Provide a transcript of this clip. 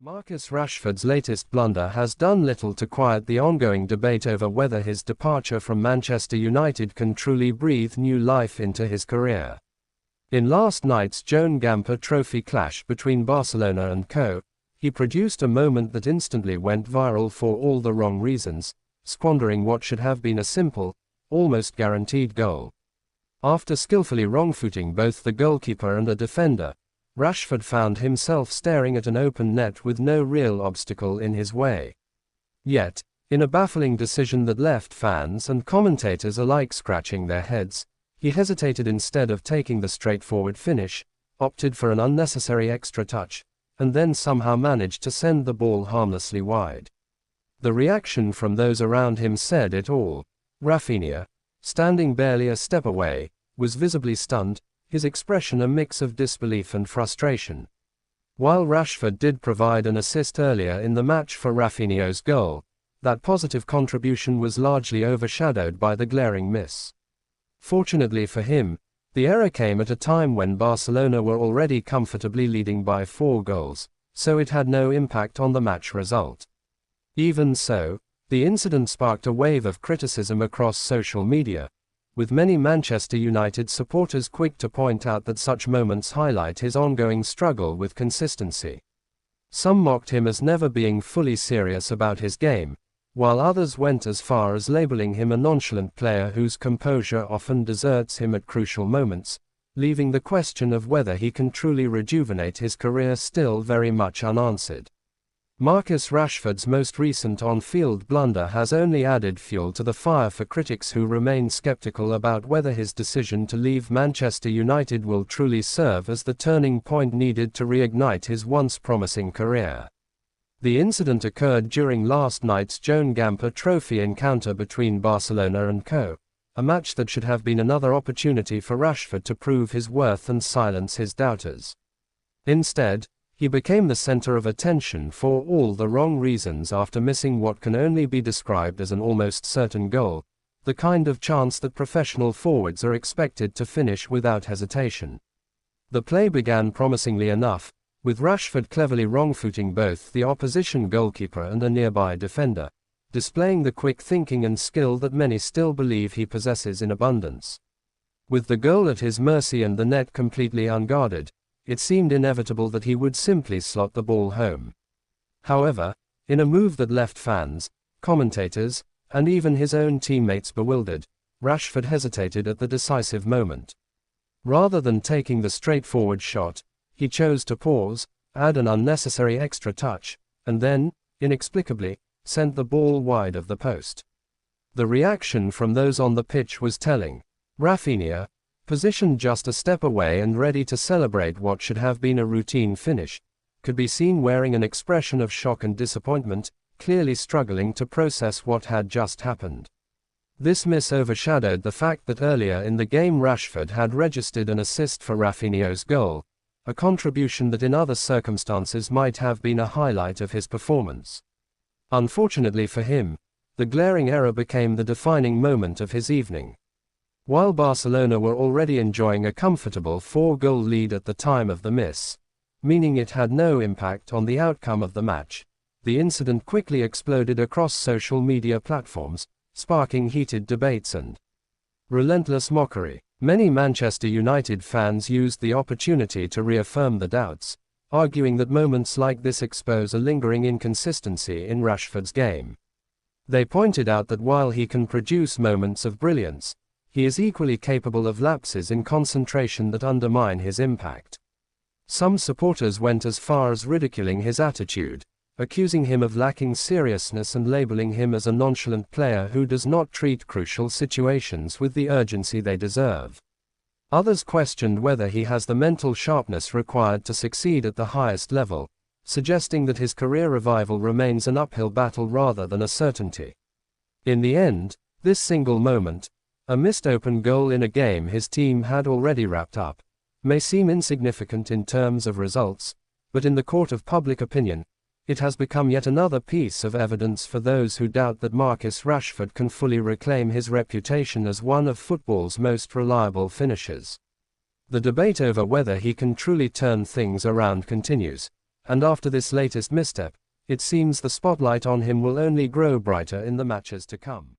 Marcus Rashford's latest blunder has done little to quiet the ongoing debate over whether his departure from Manchester United can truly breathe new life into his career. In last night's Joan Gamper Trophy clash between Barcelona and Co., he produced a moment that instantly went viral for all the wrong reasons, squandering what should have been a simple, almost guaranteed goal. After skillfully wrong-footing both the goalkeeper and a defender, Rashford found himself staring at an open net with no real obstacle in his way. Yet, in a baffling decision that left fans and commentators alike scratching their heads, he hesitated. Instead of taking the straightforward finish, opted for an unnecessary extra touch, and then somehow managed to send the ball harmlessly wide. The reaction from those around him said it all. Rafinha, standing barely a step away, was visibly stunned, his expression a mix of disbelief and frustration. While Rashford did provide an assist earlier in the match for Rafinha's goal, that positive contribution was largely overshadowed by the glaring miss. Fortunately for him, the error came at a time when Barcelona were already comfortably leading by 4 goals, so it had no impact on the match result. Even so, the incident sparked a wave of criticism across social media, with many Manchester United supporters quick to point out that such moments highlight his ongoing struggle with consistency. Some mocked him as never being fully serious about his game, while others went as far as labeling him a nonchalant player whose composure often deserts him at crucial moments, leaving the question of whether he can truly rejuvenate his career still very much unanswered. Marcus Rashford's most recent on-field blunder has only added fuel to the fire for critics who remain skeptical about whether his decision to leave Manchester United will truly serve as the turning point needed to reignite his once promising career. The incident occurred during last night's Joan Gamper Trophy encounter between Barcelona and Co., a match that should have been another opportunity for Rashford to prove his worth and silence his doubters. Instead, he became the center of attention for all the wrong reasons after missing what can only be described as an almost certain goal, the kind of chance that professional forwards are expected to finish without hesitation. The play began promisingly enough, with Rashford cleverly wrong-footing both the opposition goalkeeper and a nearby defender, displaying the quick thinking and skill that many still believe he possesses in abundance. With the goal at his mercy and the net completely unguarded, it seemed inevitable that he would simply slot the ball home. However, in a move that left fans, commentators, and even his own teammates bewildered, Rashford hesitated at the decisive moment. Rather than taking the straightforward shot, he chose to pause, add an unnecessary extra touch, and then, inexplicably, sent the ball wide of the post. The reaction from those on the pitch was telling. Rafinha, positioned just a step away and ready to celebrate what should have been a routine finish, could be seen wearing an expression of shock and disappointment, clearly struggling to process what had just happened. This miss overshadowed the fact that earlier in the game Rashford had registered an assist for Rafinha's goal, a contribution that in other circumstances might have been a highlight of his performance. Unfortunately for him, the glaring error became the defining moment of his evening. While Barcelona were already enjoying a comfortable 4-goal lead at the time of the miss, meaning it had no impact on the outcome of the match, the incident quickly exploded across social media platforms, sparking heated debates and relentless mockery. Many Manchester United fans used the opportunity to reaffirm the doubts, arguing that moments like this expose a lingering inconsistency in Rashford's game. They pointed out that while he can produce moments of brilliance, he is equally capable of lapses in concentration that undermine his impact. Some supporters went as far as ridiculing his attitude, accusing him of lacking seriousness and labeling him as a nonchalant player who does not treat crucial situations with the urgency they deserve. Others questioned whether he has the mental sharpness required to succeed at the highest level, suggesting that his career revival remains an uphill battle rather than a certainty. In the end, this single moment, a missed open goal in a game his team had already wrapped up, may seem insignificant in terms of results, but in the court of public opinion, it has become yet another piece of evidence for those who doubt that Marcus Rashford can fully reclaim his reputation as one of football's most reliable finishers. The debate over whether he can truly turn things around continues, and after this latest misstep, it seems the spotlight on him will only grow brighter in the matches to come.